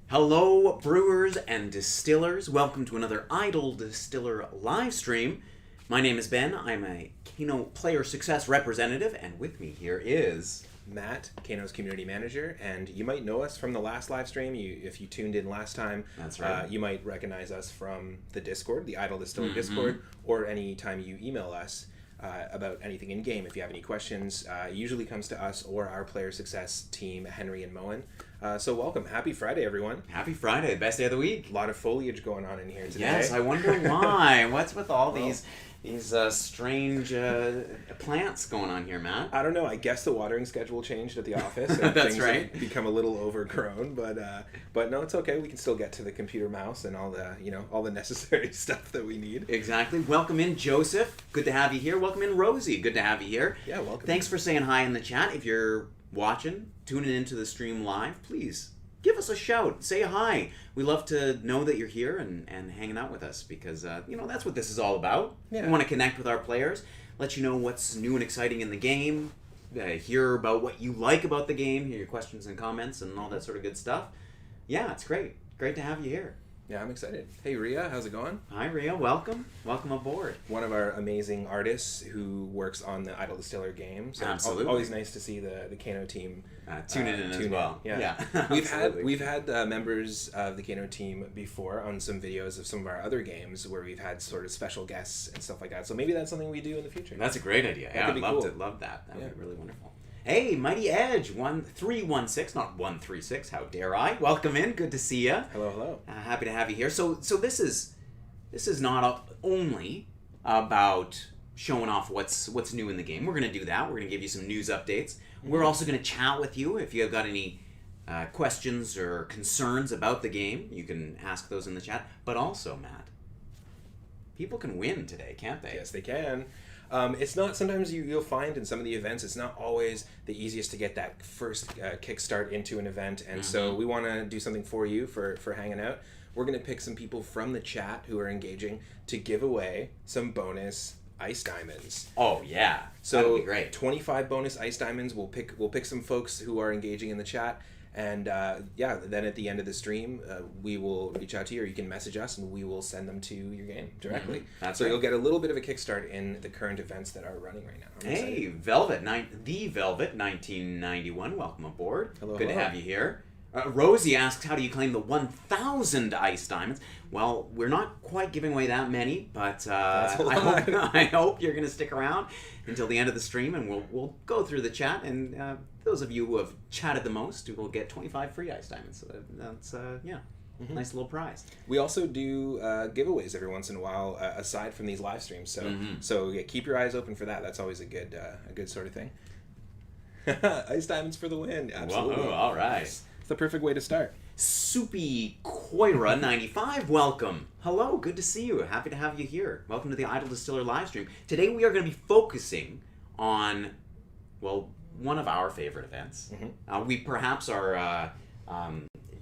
Hello, brewers and distillers. Welcome to another Idle Distiller live stream. My name is Ben. I'm a Kano Player Success Representative, and with me here is Matt, Kano's Community Manager, and you might know us from the last live stream. If you tuned in last time, That's right. You might recognize us from the Discord, the Idle Distiller Discord, or any time you email us about anything in game. If you have any questions, it usually comes to us or our Player Success team, Henry and Moen. So welcome. Happy Friday, everyone. Happy Friday, best day of the week. A lot of foliage going on in here today. Yes, I wonder why. What's with all these strange plants going on here, Matt? I don't know. I guess the watering schedule changed at the office. And That's things right. have become a little overgrown, but no, it's okay. We can still get to the computer mouse and all the necessary stuff that we need. Exactly. Welcome in, Joseph. Good to have you here. Welcome in, Rosie. Good to have you here. Yeah, welcome. Thanks for saying hi in the chat. If you're watching, tuning into the stream live, please give us a shout. Say hi. We love to know that you're here and hanging out with us because, that's what this is all about. Yeah. We want to connect with our players, let you know what's new and exciting in the game, hear about what you like about the game, hear your questions and comments and all that sort of good stuff. Yeah, it's great. Great to have you here. Yeah, I'm excited. Hey, Ria, how's it going? Hi, Ria. Welcome. Welcome aboard. One of our amazing artists who works on the Idle Distiller game. So Absolutely. It's always nice to see the Kano team Tune in as well. Yeah. we've had members of the Kano team before on some videos of some of our other games where we've had sort of special guests and stuff like that. So maybe that's something we do in the future. That's a great idea. Yeah, I'd love that. That would be really wonderful. Hey, Mighty Edge, 1316, not 136. How dare I? Welcome in. Good to see you. Hello. Happy to have you here. So this is not only about showing off what's new in the game. We're going to do that. We're going to give you some news updates. We're also going to chat with you. If you have got any questions or concerns about the game, you can ask those in the chat. But also, Matt, people can win today, can't they? Yes, they can. It's not, sometimes you'll find in some of the events, it's not always the easiest to get that first kickstart into an event. And so we want to do something for you for hanging out. We're going to pick some people from the chat who are engaging to give away some bonus ice diamonds. Oh yeah, so that'd be great. 25 bonus ice diamonds. We'll pick some folks who are engaging in the chat, and then at the end of the stream, we will reach out to you, or you can message us, and we will send them to your game directly. That's so right. You'll get a little bit of a kickstart in the current events that are running right now. Hey, Velvet 1991. Welcome aboard. Hello. Good to have you here. Rosie asks, how do you claim the 1,000 ice diamonds? Well, we're not quite giving away that many, but I hope you're going to stick around until the end of the stream, and we'll go through the chat, and those of you who have chatted the most will get 25 free ice diamonds. So that's, nice little prize. We also do giveaways every once in a while, aside from these live streams. So yeah, keep your eyes open for that. That's always a good sort of thing. Ice diamonds for the win. Absolutely. Whoa, all right. It's the perfect way to start. Soupy Koira 95, welcome. Hello, good to see you. Happy to have you here. Welcome to the Idle Distiller live stream. Today we are going to be focusing on, one of our favorite events. We perhaps are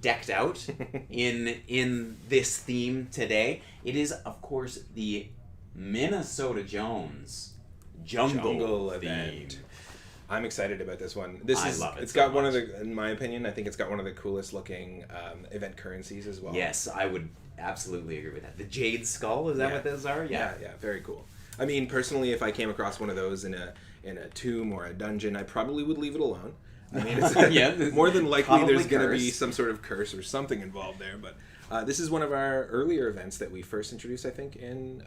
decked out in this theme today. It is, of course, the Minnesota Jones Jungle event. theme. I'm excited about this one. I love it. It's got one of the, in my opinion, I think it's got one of the coolest looking event currencies as well. Yes, I would absolutely agree with that. The Jade Skull, is that what those are? Yeah, very cool. I mean, personally, if I came across one of those in a tomb or a dungeon, I probably would leave it alone. I mean, it's more than likely there's going to be some sort of curse or something involved there. But this is one of our earlier events that we first introduced, I think, in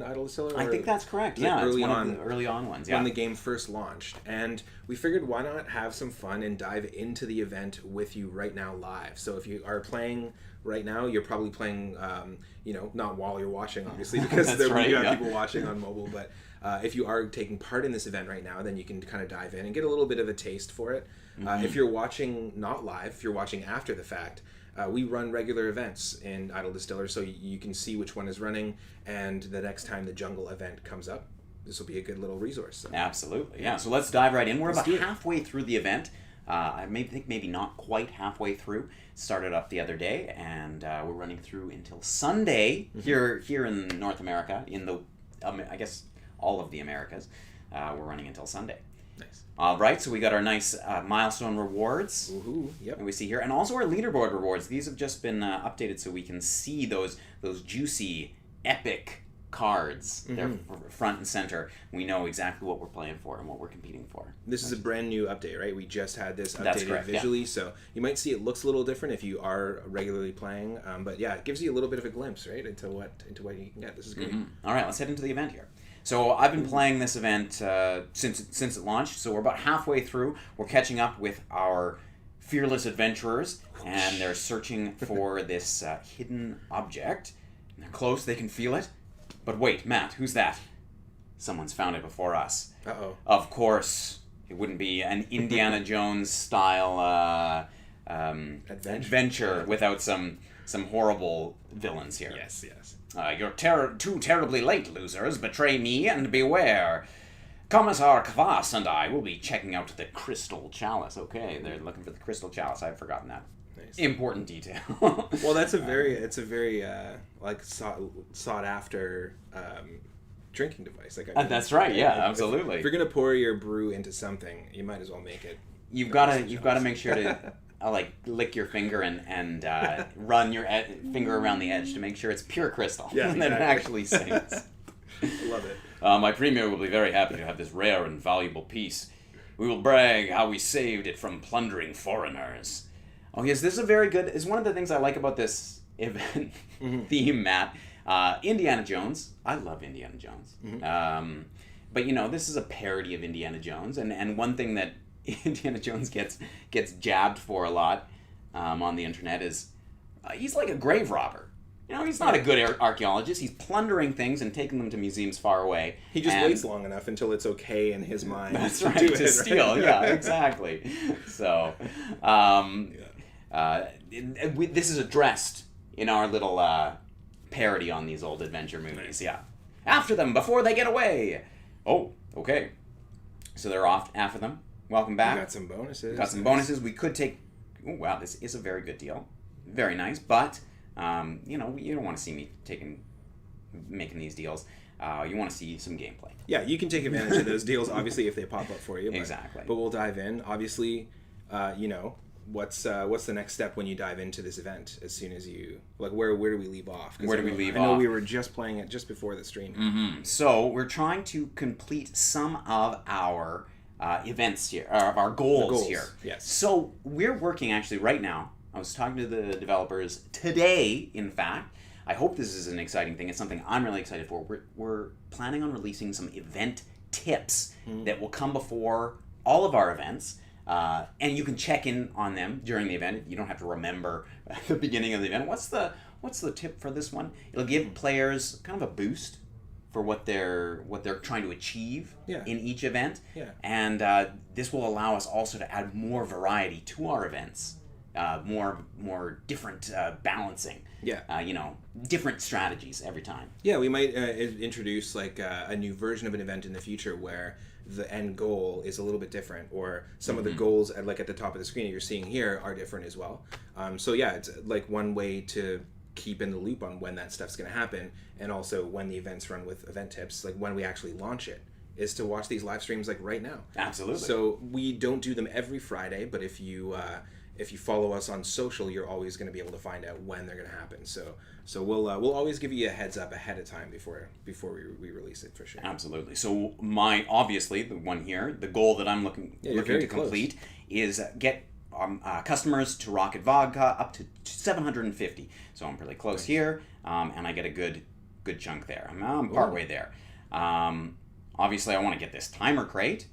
Idle Distiller. I think that's correct. Yeah, it's one of the early on ones. Yeah. When the game first launched, and we figured why not have some fun and dive into the event with you right now live. So if you are playing right now, you're probably playing, not while you're watching, obviously, because you have people watching on mobile. But if you are taking part in this event right now, then you can kind of dive in and get a little bit of a taste for it. If you're watching not live, if you're watching after the fact, we run regular events in Idle Distiller, so you can see which one is running, and the next time the jungle event comes up, this will be a good little resource. So. Absolutely, yeah. So let's dive right in. We're about halfway through the event. I think maybe not quite halfway through. Started up the other day, and we're running through until Sunday here in North America. In the I guess all of the Americas, we're running until Sunday. Nice. All right, so we got our nice milestone rewards. Woohoo! Yep. And we see here, and also our leaderboard rewards. These have just been updated so we can see those juicy, epic cards. They're front and center. We know exactly what we're playing for and what we're competing for. This is a brand new update, right? We just had this That's updated correct, visually, so you might see it looks a little different if you are regularly playing. But yeah, it gives you a little bit of a glimpse, right, into what you can get. This is great. All right, let's head into the event here. So I've been playing this event since it launched. So we're about halfway through. We're catching up with our fearless adventurers, and they're searching for this hidden object. And they're close; they can feel it. But wait, Matt, who's that? Someone's found it before us. Uh-oh. Of course, it wouldn't be an Indiana Jones style adventure without some horrible villains here. Yes. You're too terribly late, losers. Betray me and beware. Commissar Kvass and I will be checking out the Crystal Chalice. Okay, they're looking for the Crystal Chalice. I've forgotten that. Nice. Important detail. Well, it's a very like sought after drinking device. Like that's right. Yeah, absolutely. If you're gonna pour your brew into something, you might as well make it. You've got to make sure to like lick your finger and run your finger around the edge to make sure it's pure crystal. Yeah, and then it actually sings. I love it. My premier will be very happy to have this rare and valuable piece. We will brag how we saved it from plundering foreigners. Oh yes, this is a very good. It's one of the things I like about this event theme, Matt. Indiana Jones. I love Indiana Jones. But this is a parody of Indiana Jones, and one thing that Indiana Jones gets jabbed for a lot on the internet is he's like a grave robber. He's not a good archaeologist. He's plundering things and taking them to museums far away. He just waits long enough until it's okay in his mind. That's right, to steal. Right? Yeah, exactly. So, this is addressed in our little parody on these old adventure movies. Yeah, after them before they get away. Oh, okay. So they're off after them. Welcome back. We got some bonuses. Bonuses. We could take. Oh, wow, this is a very good deal. Very nice, but you don't want to see me making these deals. You want to see some gameplay. Yeah, you can take advantage of those deals, obviously, if they pop up for you. Exactly. But we'll dive in. Obviously, what's the next step when you dive into this event? As soon as you where do we leave off? Where do we leave off? I know we were just playing it just before the stream. So we're trying to complete some of our events here, of our goals here. Yes. So we're working actually right now. I was talking to the developers today, in fact. I hope this is an exciting thing. It's something I'm really excited for. We're planning on releasing some event tips that will come before all of our events. And you can check in on them during the event. You don't have to remember at the beginning of the event. What's the tip for this one? It'll give players kind of a boost for what they're trying to achieve in each event. Yeah. And this will allow us also to add more variety to our events. More different balancing. Yeah. Different strategies every time. Yeah, we might introduce a new version of an event in the future where the end goal is a little bit different, or some of the goals at the top of the screen that you're seeing here are different as well. So yeah, it's one way to keep in the loop on when that stuff's going to happen, and also when the events run with event tips, when we actually launch it, is to watch these live streams right now. Absolutely. So we don't do them every Friday, but if you follow us on social, you're always going to be able to find out when they're going to happen. So we'll always give you a heads up ahead of time before we release it for sure. Absolutely. So obviously the one here, the goal that I'm looking to complete is get customers to Rocket Vodka up to 750. So I'm pretty close here, and I get a good chunk there. I'm partway there. Obviously, I want to get this timer crate.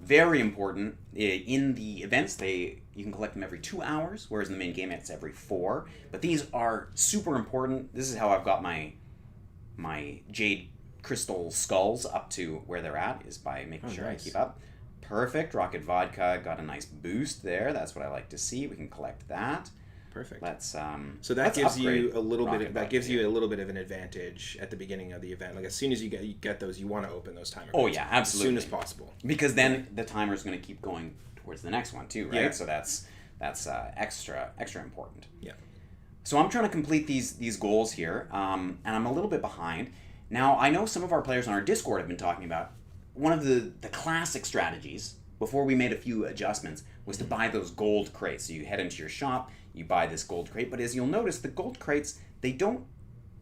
Very important. In the events, you can collect them every 2 hours, whereas in the main game it's every 4. But these are super important. This is how I've got my jade crystal skulls up to where they're at, is by making sure nice. I keep up. Perfect. Rocket Vodka got a nice boost there. That's what I like to see. We can collect that. Perfect. So that gives you a little bit. That gives you a little bit of an advantage at the beginning of the event. As soon as you get those, you want to open those timer Oh cards yeah, absolutely. As soon as possible. Because then the timer is going to keep going towards the next one too, right? Yeah. So that's extra important. Yeah. So I'm trying to complete these goals here, and I'm a little bit behind. Now I know some of our players on our Discord have been talking about one of the classic strategies before we made a few adjustments, was to buy those gold crates. So you head into your shop, you buy this gold crate, but as you'll notice, the gold crates, they don't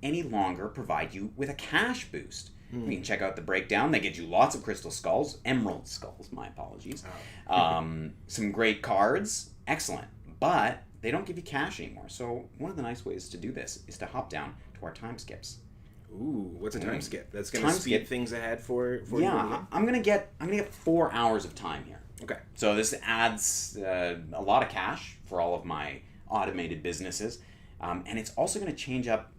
any longer provide you with a cash boost. You can check out the breakdown. They get you lots of crystal skulls, emerald skulls, my apologies. Some great cards, excellent, but they don't give you cash anymore. So one of the nice ways to do this is to hop down to our time skips. Ooh, what's a time skip? That's going to speed things ahead for you. Yeah, I'm gonna get 4 hours of time here. Okay. So this adds a lot of cash for all of my automated businesses, and it's also going to change up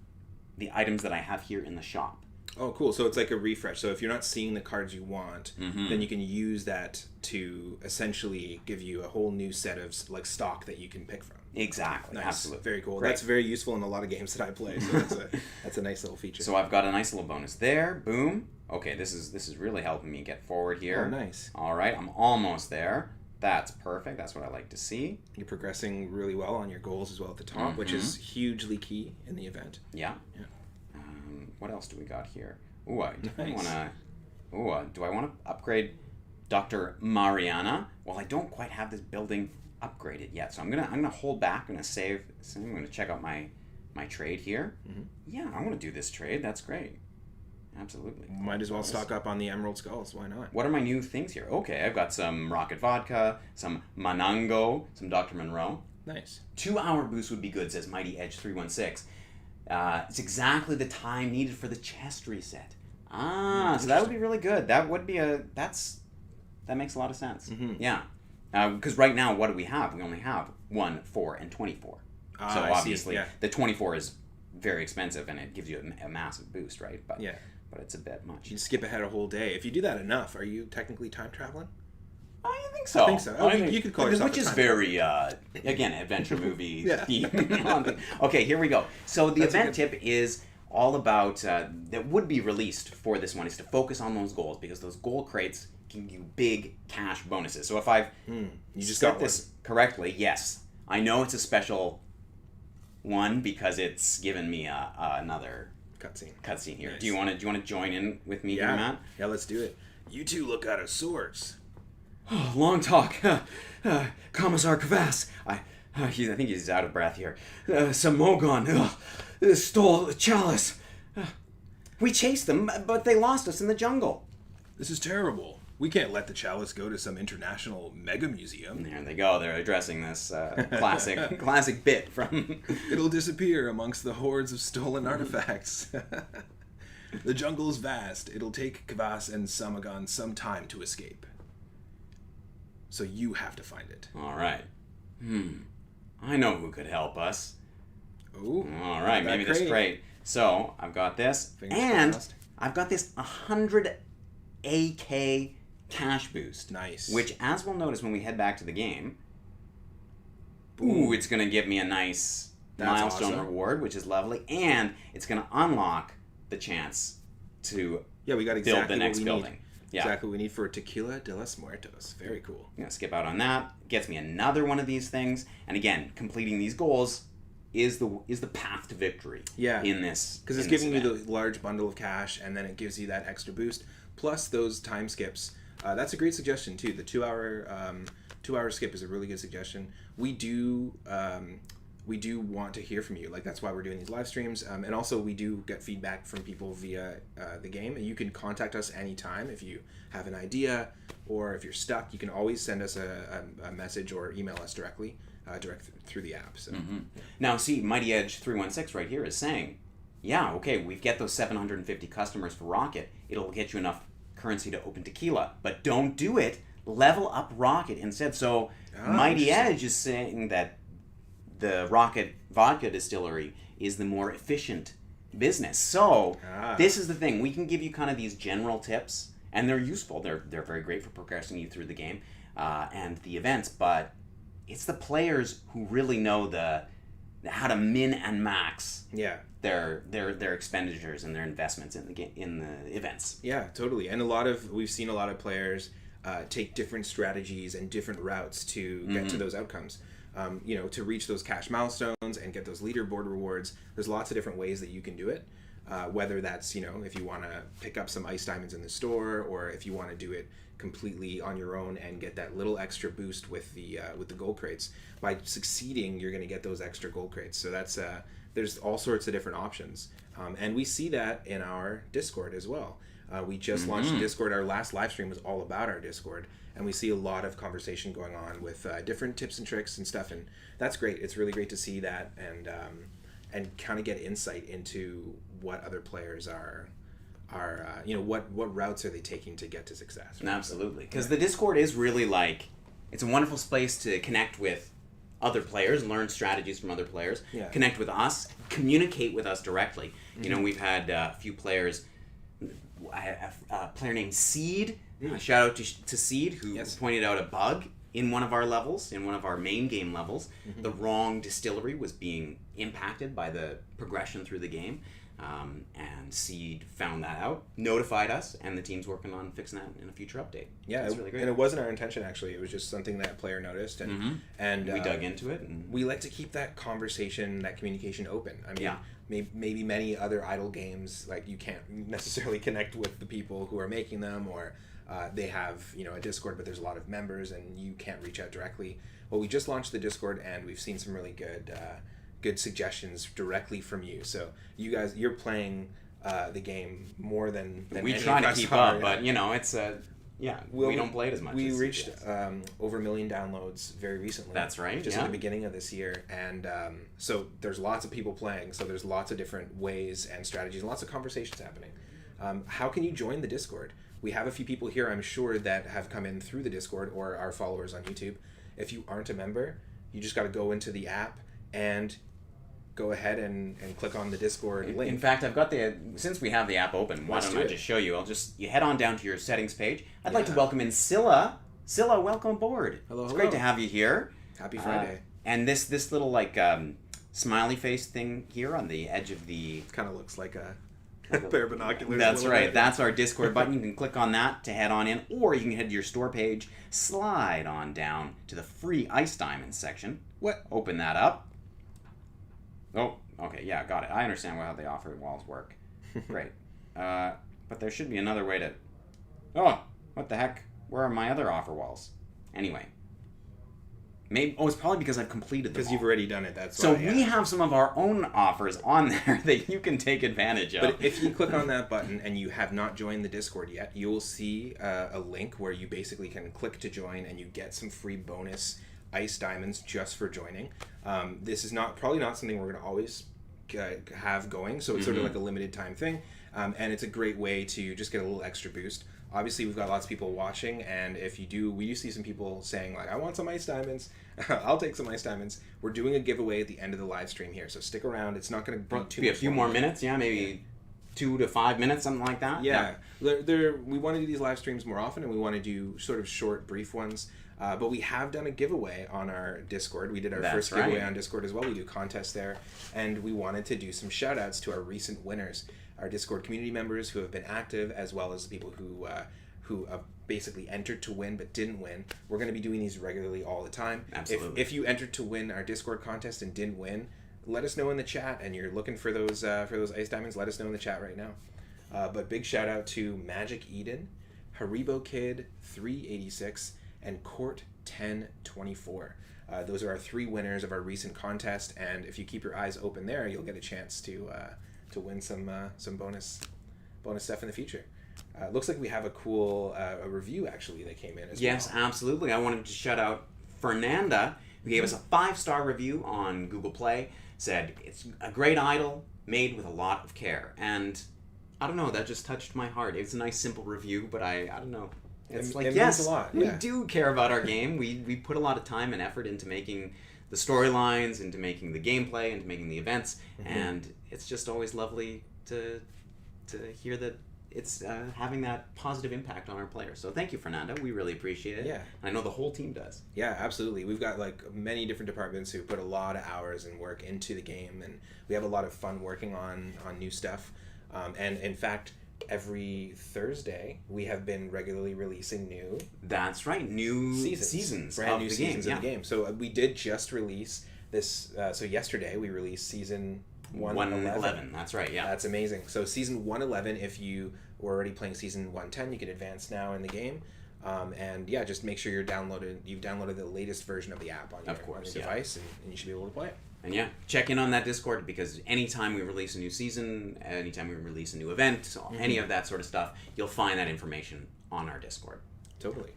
the items that I have here in the shop. Oh, cool. So it's like a refresh. So if you're not seeing the cards you want, then you can use that to essentially give you a whole new set of like stock that you can pick from. Exactly. Nice. Absolutely. Very cool. Great. That's very useful in a lot of games that I play. So that's a nice little feature. So I've got a nice little bonus there. Boom. Okay, this is really helping me get forward here. Oh, nice. All right, I'm almost there. That's perfect. That's what I like to see. You're progressing really well on your goals as well at the top, which is hugely key in the event. Yeah. Yeah. What else do we got here? Ooh, do I want to upgrade Dr. Mariana? Well, I don't quite have this building upgraded yet, so I'm gonna hold back. I'm gonna save. So I'm gonna check out my trade here. Yeah, I want to do this trade. That's great. Absolutely. Might as well stock up on the emerald skulls. Why not? What are my new things here? Okay, I've got some Rocket Vodka, some Manango, some Dr. Monroe. Nice. 2 hour boost would be good, says Mighty Edge 316. It's exactly the time needed for the chest reset. So that would be really good. That would be that makes a lot of sense. Yeah. Because right now, what do we have? We only have 1, 4, and 24. So obviously, the 24 is very expensive, and it gives you a massive boost, right? But it's a bit much. You skip ahead a whole day. If you do that enough, are you technically time traveling? I think so. I think so. You could call yourself which is very, again, adventure movie theme. Okay, here we go. So the event tip is all about, that would be released for this one, is to focus on those goals, because those goal crates give you big cash bonuses. So if I've set this correctly, yes, I know it's a special one because it's given me another cutscene here. Nice. Do you want to join in with me here, Matt? Yeah, let's do it. You two look out of sorts. Oh, long talk. Commissar Kvass. I think he's out of breath here. Some Mogon stole the chalice. We chased them, but they lost us in the jungle. This is terrible. We can't let the chalice go to some international mega museum. There they go. They're addressing this classic bit from... It'll disappear amongst the hordes of stolen artifacts. The jungle's vast. It'll take Kvass and Samagon some time to escape. So you have to find it. All right. I know who could help us. Ooh. All right, maybe this crate. So, I've got this. And I've got this 100 AK cash boost. Nice. Which, as we'll notice when we head back to the game, it's going to give me a nice milestone reward, which is lovely. And it's going to unlock the chance to build the next building. Yeah. Exactly what we need for Tequila de los Muertos. Very cool. I'm going to skip out on that. Gets me another one of these things. And again, completing these goals is the path to victory in this. Because it's giving you the large bundle of cash, and then it gives you that extra boost. Plus those time skips. That's a great suggestion, too. The 2 hour skip is a really good suggestion. We do want to hear from you. Like, that's why we're doing these live streams. And also, we do get feedback from people via the game. And you can contact us anytime if you have an idea or if you're stuck. You can always send us a message or email us directly through the app. So Now, see, Mighty Edge 316 right here is saying, we get those 750 customers for Rocket. It'll get you enough currency to open Tequila. But don't do it. Level up Rocket instead. So Mighty Edge is saying that the Rocket Vodka Distillery is the more efficient business. So this is the thing. We can give you kind of these general tips, and they're useful. They're very great for progressing you through the game and the events, but it's the players who really know how to min and max their expenditures and their investments in the events. Yeah, totally. And we've seen a lot of players take different strategies and different routes to get to those outcomes. To reach those cash milestones and get those leaderboard rewards. There's lots of different ways that you can do it. whether that's, if you want to pick up some ice diamonds in the store, or if you want to do it completely on your own and get that little extra boost with the gold crates. By succeeding, you're going to get those extra gold crates. So that's there's all sorts of different options, and we see that in our Discord as well. We just launched Discord. Our last live stream was all about our Discord, and we see a lot of conversation going on with different tips and tricks and stuff, and that's great. It's really great to see that, and kind of get insight into what other players are what routes are they taking to get to success. Right? Absolutely, because the Discord is really it's a wonderful space to connect with other players, learn strategies from other players, connect with us, communicate with us directly. We've had a few players, a player named Seed, shout out to Seed, who pointed out a bug in one of our levels, in one of our main game levels. The wrong distillery was being impacted by the progression through the game. And Seed found that out, notified us, and the team's working on fixing that in a future update. Yeah, it's really great. And it wasn't our intention, actually. It was just something that player noticed, and we dug into it. And we like to keep that conversation, that communication open. I mean, maybe many other idle games, you can't necessarily connect with the people who are making them, or they have a Discord, but there's a lot of members, and you can't reach out directly. Well, we just launched the Discord, and we've seen some really good suggestions directly from you. So you're playing the game more than we try to keep up, but it's we don't play it as much. We reached over 1 million downloads very recently. That's right. Just at the beginning of this year, and so there's lots of people playing. So there's lots of different ways and strategies, and lots of conversations happening. How can you join the Discord? We have a few people here, I'm sure, that have come in through the Discord or our followers on YouTube. If you aren't a member, you just got to go into the app and go ahead and click on the Discord link. In fact, I've got since we have the app open, why don't I just show you? You head on down to your settings page. I'd like to welcome in Scylla. Scylla, welcome aboard. Hello. It's great to have you here. Happy Friday. And this little smiley face thing here on the edge of the... It kind of looks like a pair of binoculars. That's right. That's our Discord button. You can click on that to head on in, or you can head to your store page, slide on down to the free Ice Diamonds section. Open that up. Oh, okay, yeah, got it. I understand how the offer walls work. Great. But there should be another way to... Oh, what the heck? Where are my other offer walls? Anyway. It's probably because I've completed them. Because you've already done it, that's so why. So we have some of our own offers on there that you can take advantage of. But if you click on that button and you have not joined the Discord yet, you'll see a link where you basically can click to join, and you get some free bonus Ice Diamonds just for joining. This is probably not something we're going to always have going, so it's sort of like a limited time thing, and it's a great way to just get a little extra boost. Obviously, we've got lots of people watching, and if you do, we do see some people saying, I want some Ice Diamonds. I'll take some Ice Diamonds. We're doing a giveaway at the end of the live stream here, so stick around. It's not going to be too much. A few more minutes, maybe 2 to 5 minutes, something like that. Yeah. We want to do these live streams more often, and we want to do sort of short, brief ones. But we have done a giveaway on our Discord. We did our first giveaway on Discord as well. We do contests there, and we wanted to do some shout outs to our recent winners, our Discord community members who have been active, as well as the people who basically entered to win but didn't win. We're going to be doing these regularly all the time. Absolutely. If you entered to win our Discord contest and didn't win, let us know in the chat, and you're looking for those Ice Diamonds, let us know in the chat right now. But big shout out to Magic Eden, Haribo Kid 386, and Court 1024. Those are our 3 winners of our recent contest, and if you keep your eyes open there, you'll get a chance to win some bonus stuff in the future. Looks like we have a cool a review actually that came in as well. Yes, absolutely. I wanted to shout out Fernanda, who gave us a 5-star review on Google Play. Said it's a great idol made with a lot of care, and I don't know, that just touched my heart. It's a nice simple review, but I don't know. It's it means a lot. We do care about our game. We put a lot of time and effort into making the storylines, into making the gameplay, into making the events, and it's just always lovely to hear that it's having that positive impact on our players. So thank you, Fernanda. We really appreciate it. Yeah. I know the whole team does. Yeah, absolutely. We've got many different departments who put a lot of hours and work into the game, and we have a lot of fun working on new stuff. And in fact, every Thursday we have been regularly releasing new. That's right, new seasons, brand new seasons of the game. So we did just release this. So yesterday we released season 111. That's right, yeah. That's amazing. So season 111, if you were already playing season 110, you can advance now in the game. And yeah, just make sure you've downloaded the latest version of the app on your device, and you should be able to play it. And yeah, check in on that Discord, because anytime we release a new season, anytime we release a new event, any of that sort of stuff, you'll find that information on our Discord. Totally.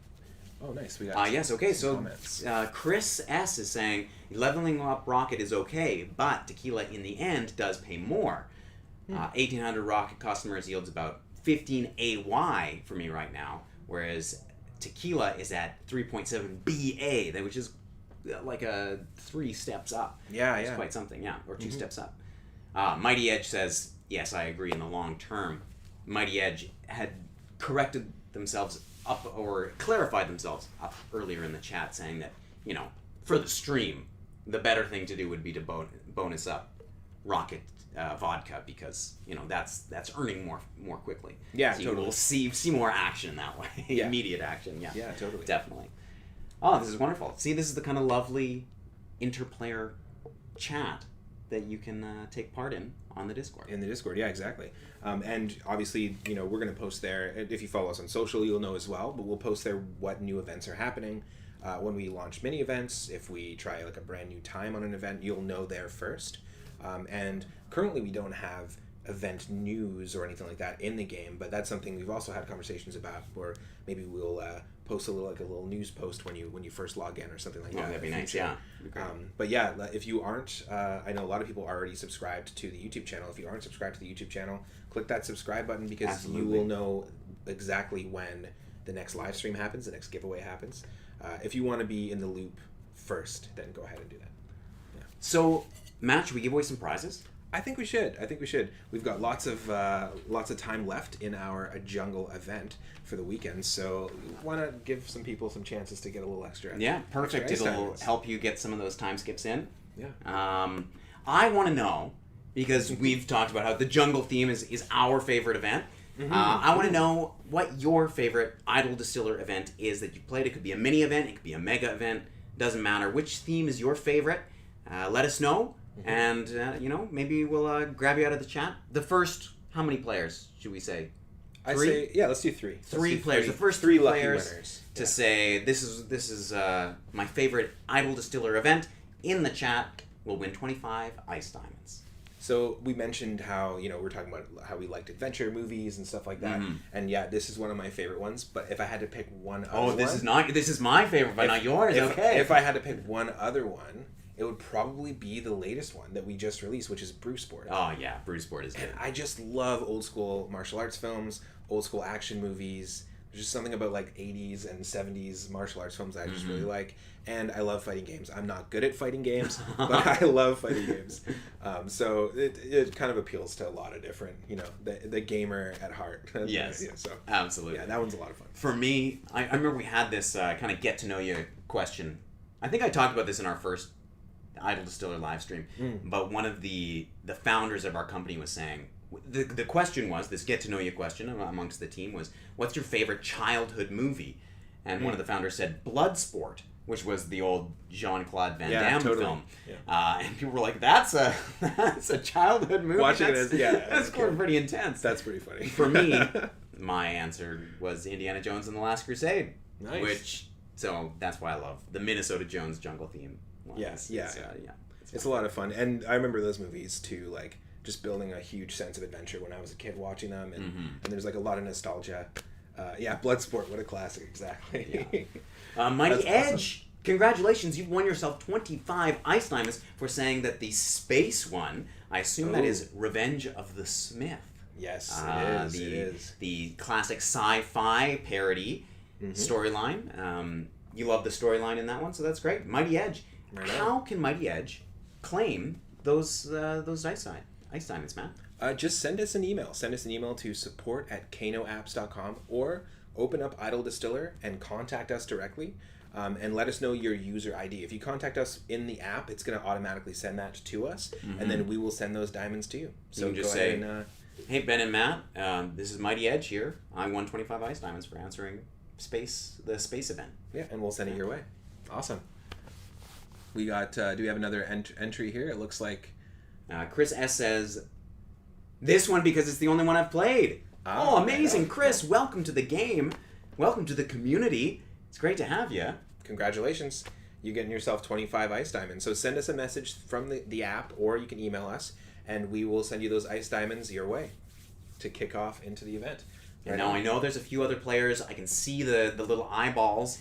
Oh, nice. We got yes, okay, so comments. Chris S. is saying, leveling up Rocket is okay, but Tequila in the end does pay more. 1,800 Rocket customers yields about 15 AY for me right now, whereas Tequila is at 3.7 BA, which is like a 3 steps up. Yeah, It's quite something, yeah, or 2 steps up. Mighty Edge says, yes, I agree, in the long term. Mighty Edge had corrected themselves up, or clarified themselves up earlier in the chat, saying that, for the stream, the better thing to do would be to bonus up Rocket vodka, because that's earning more quickly. Yeah, so totally. You will see more action that way. Yeah. Immediate action. Yeah. Yeah, totally. Definitely. Oh, this is wonderful. See, this is the kind of lovely interplayer chat that you can take part in on the Discord. In the Discord, yeah, exactly. And obviously, we're going to post there. If you follow us on social, you'll know as well. But we'll post there what new events are happening. When we launch mini events, if we try like a brand new time on an event, you'll know there first. And currently, we don't have event news or anything like that in the game. But that's something we've also had conversations about, where maybe we'll post a little news post when you first log in or something like that. That'd be nice. Yeah. But yeah, if you aren't, I know a lot of people are already subscribed to the YouTube channel. If you aren't subscribed to the YouTube channel, click that subscribe button, because Absolutely. you will know exactly when the next live stream happens, the next giveaway happens. If you want to be in the loop first, then go ahead and do that. Yeah. So, Matt, should we give away some prizes? I think we should. We've got lots of time left in our jungle event for the weekend, so we want to give some people some chances to get a little extra. Yeah, perfect. Extra ice It'll diamonds. help you get some of those time skips in. Yeah. I want to know, because we've talked about how the jungle theme is our favorite event. I want to know what your favorite Idle Distiller event is that you've played. It could be a mini event, it could be a mega event, doesn't matter. Which theme is your favorite? Let us know, and maybe we'll grab you out of the chat. The first, how many players should we say? I say, yeah, let's do 3. Three players. The first three three lucky players winners to say this is my favorite Idle Distiller event in the chat will win 25 ice diamonds. So we mentioned how, we're talking about how we liked adventure movies and stuff like that. And yeah, this is one of my favorite ones. But if I had to pick one other one... This is my favorite, but not yours. Okay. If I had to pick one other one, it would probably be the latest one that we just released, which is Brewsport. Oh yeah, Brewsport is good. And I just love old school martial arts films, old school action movies. There's just something about like 80s and 70s martial arts films that I just really like. And I love fighting games. I'm not good at fighting games, but I love fighting games. So it kind of appeals to a lot of different, the gamer at heart. Yes, so absolutely. Yeah, that one's a lot of fun. For me, I remember we had this kind of get to know you question. I think I talked about this in our first Idle Distiller live stream, but one of the founders of our company was saying, the question was, this get to know you question amongst the team was, what's your favorite childhood movie? And one of the founders said Bloodsport, which was the old Jean-Claude Van Damme film. Yeah. And people were like, that's a childhood movie. Watching that's pretty intense. That's pretty funny. For me, my answer was Indiana Jones and the Last Crusade. Nice. So that's why I love the Minnesota Jones jungle theme. Yes, it's a lot of fun. And I remember those movies too, like just building a huge sense of adventure when I was a kid watching them, and there's like a lot of nostalgia. Bloodsport, what a classic, exactly. Yeah. Mighty Edge, awesome. Congratulations, you've won yourself 25 ice diamonds for saying that the space one, I assume that is Revenge of the Smith. Yes, it is. The classic sci-fi parody storyline. You love the storyline in that one, so that's great. Mighty Edge. Right. How can Mighty Edge claim those ice diamonds, man? Just send us an email. Send us an email to support@kanoapps.com, or open up Idle Distiller and contact us directly, and let us know your user ID. If you contact us in the app, it's going to automatically send that to us, and then we will send those diamonds to you. So you can just say, hey, Ben and Matt, this is Mighty Edge here. I won 25 ice diamonds for answering the space event. Yeah, and we'll send it your way. Awesome. We got, do we have another entry here? It looks like Chris S says, this one because it's the only one I've played. Oh, amazing. Chris, welcome to the game. Welcome to the community. It's great to have you. Congratulations. You're getting yourself 25 ice diamonds. So send us a message from the app, or you can email us, and we will send you those ice diamonds your way to kick off into the event. And now I know there's a few other players. I can see the little eyeballs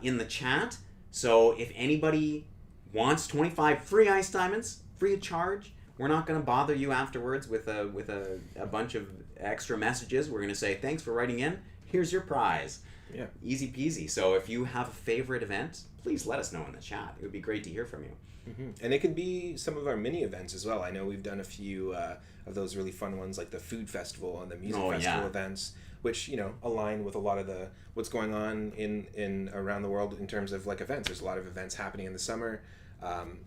in the chat. So if anybody wants 25 free ice diamonds, free of charge, we're not going to bother you afterwards with a bunch of extra messages. We're going to say, thanks for writing in. Here's your prize. Yeah. Easy peasy. So if you have a favorite event, please let us know in the chat. It would be great to hear from you. Mm-hmm. And it could be some of our mini events as well. I know we've done a few of those really fun ones, like the food festival and the music festival events, which align with a lot of what's going on in around the world in terms of like events. There's a lot of events happening in the summer.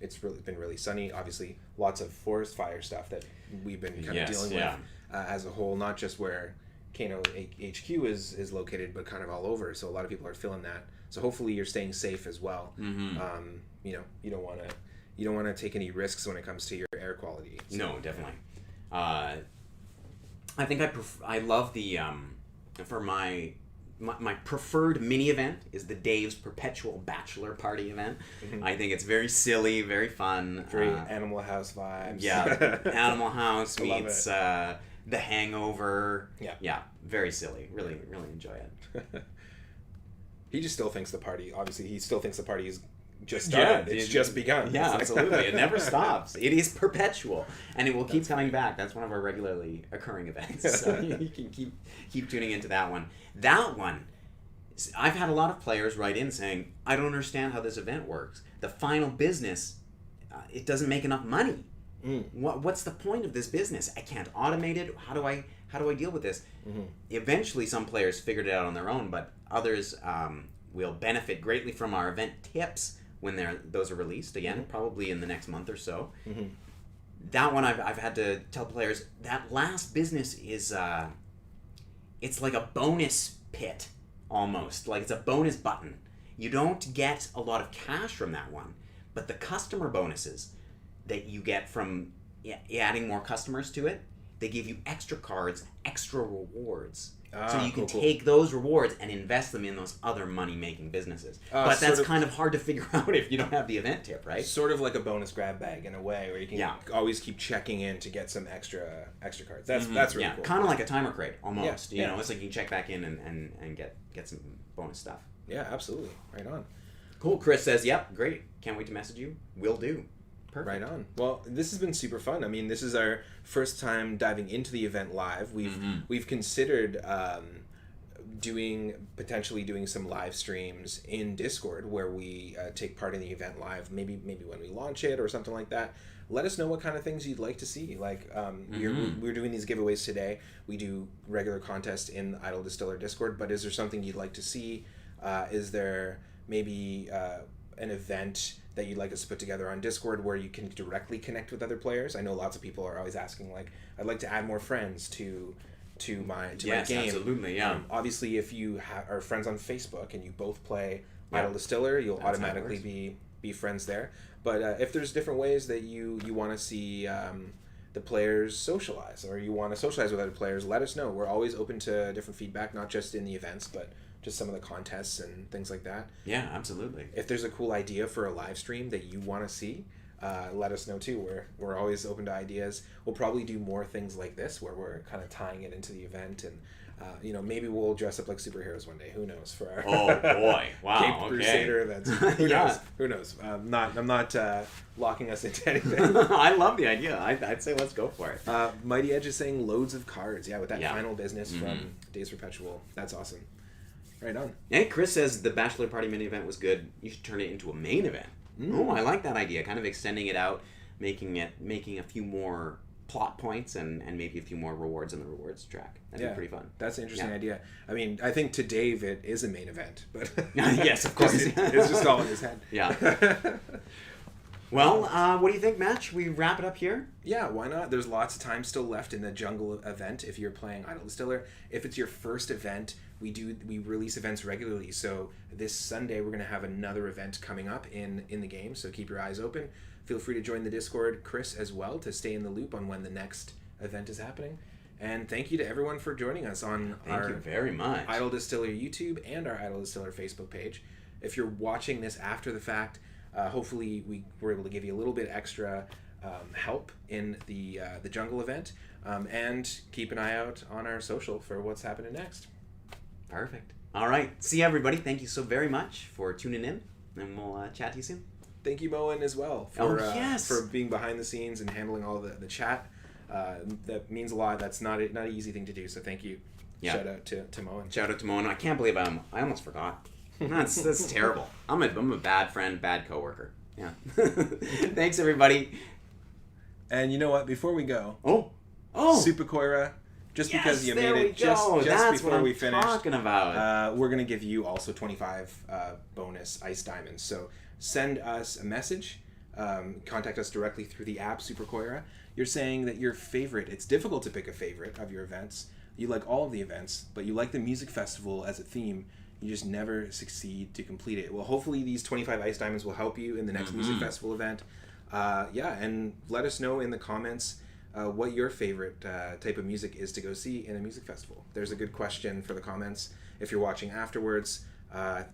It's been really sunny. Obviously, lots of forest fire stuff that we've been kind of dealing with as a whole, not just where Kano HQ is located, but kind of all over. So a lot of people are feeling that. So hopefully you're staying safe as well. Mm-hmm. You don't want to take any risks when it comes to your air quality. So. No, definitely. I think I love the for my preferred mini event is the Dave's Perpetual Bachelor Party event. Mm-hmm. I think it's very silly, very fun. Very Animal House vibes. Yeah, Animal House meets The Hangover. Yeah, very silly. Really, really enjoy it. He just still thinks the party is just started. It's just begun. Yeah, absolutely. It never stops. It is perpetual, and it will keep coming back. That's one of our regularly occurring events. So you can keep tuning into that one. That one, I've had a lot of players write in saying, I don't understand how this event works. The final business, it doesn't make enough money. What's the point of this business? I can't automate it. How do I deal with this? Mm-hmm. Eventually, some players figured it out on their own, but others will benefit greatly from our event tips when those are released again, probably in the next month or so. Mm-hmm. That one I've had to tell players that last business is it's like a bonus pit almost, like it's a bonus button. You don't get a lot of cash from that one, but the customer bonuses that you get from adding more customers to it, they give you extra cards, extra rewards. So you can take those rewards and invest them in those other money-making businesses. But that's kind of hard to figure out if you don't have the event tip, right? Sort of like a bonus grab bag in a way, where you can always keep checking in to get some extra cards. That's really cool. Kind of like a timer crate, almost. You know, it's like you can check back in and get some bonus stuff. Yeah, absolutely. Right on. Cool. Chris says, yep, great. Can't wait to message you. Will do. Perfect. Right on. Well, this has been super fun. I mean, this is our first time diving into the event live. We've considered potentially doing some live streams in Discord where we take part in the event live. Maybe when we launch it or something like that. Let us know what kind of things you'd like to see. Like we're doing these giveaways today. We do regular contests in the Idle Distiller Discord. But is there something you'd like to see? Is there maybe an event that you'd like us to put together on Discord where you can directly connect with other players? I know lots of people are always asking, like, I'd like to add more friends to my game. Yes, absolutely, yeah. Obviously, if you are friends on Facebook and you both play Idle Distiller, you'll automatically be friends there. But if there's different ways that you want to see the players socialize, or you want to socialize with other players, let us know. We're always open to different feedback, not just in the events, but just some of the contests and things like that. Yeah, absolutely. If there's a cool idea for a live stream that you want to see, let us know too. We're always open to ideas. We'll probably do more things like this where we're kind of tying it into the event, and maybe we'll dress up like superheroes one day. Who knows for our oh boy, wow, Cape Crusader events. Who knows? Who knows? I'm not locking us into anything. I love the idea. I'd say let's go for it. Mighty Edge is saying loads of cards. Yeah, with that final business from Days Perpetual. That's awesome. Right on. Hey, Chris says the Bachelor Party mini event was good. You should turn it into a main event. Oh, I like that idea. Kind of extending it out, making a few more plot points and maybe a few more rewards in the rewards track. That'd be pretty fun. That's an interesting idea. I mean, I think to Dave it is a main event, but yes, of course, it's just all in his head. Yeah. Well, what do you think, Matt? Should we wrap it up here? Yeah, why not? There's lots of time still left in the Jungle event if you're playing Idle Distiller. If it's your first event, we release events regularly. So this Sunday we're going to have another event coming up in the game, so keep your eyes open. Feel free to join the Discord, Chris, as well, to stay in the loop on when the next event is happening. And thank you to everyone for joining us on Thank you very much. Idle Distiller YouTube and our Idle Distiller Facebook page. If you're watching this after the fact, hopefully we were able to give you a little bit extra help in the jungle event, and keep an eye out on our social for what's happening next. Perfect. All right. See you, everybody. Thank you so very much for tuning in, and we'll chat to you soon. Thank you, Moen, as well, for being behind the scenes and handling all the chat. That means a lot. That's not an easy thing to do, so thank you. Yeah. Shout out to Moen. Shout out to Moen. I can't believe I almost forgot. That's terrible. I'm a bad friend, bad coworker. Yeah. Thanks, everybody. And you know what? Before we go, Super Koira, just because you made it just before we finished, talking about. We're gonna give you also 25 bonus ice diamonds. So send us a message. Contact us directly through the app Super Koira. You're saying that your favorite. It's difficult to pick a favorite of your events. You like all of the events, but you like the music festival as a theme. You just never succeed to complete it. Well, hopefully these 25 ice diamonds will help you in the next music festival event. And let us know in the comments what your favorite type of music is to go see in a music festival. There's a good question for the comments. If you're watching afterwards, I'm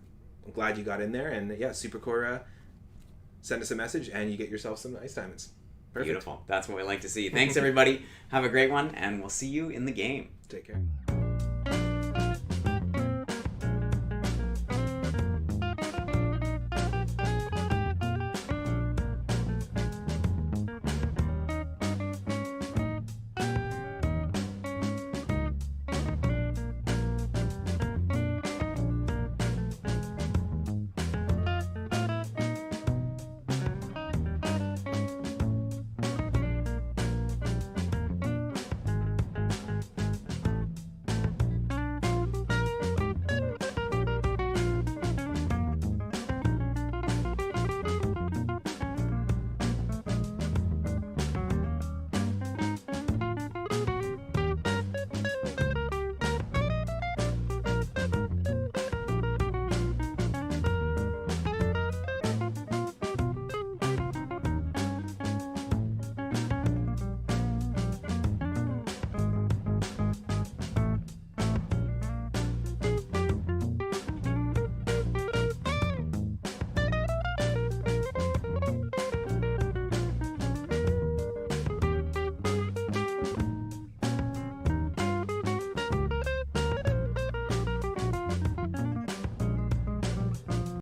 glad you got in there. And yeah, Super Koira, send us a message and you get yourself some ice diamonds. Perfect. Beautiful. That's what we like to see. Thanks, everybody. Have a great one, and we'll see you in the game. Take care.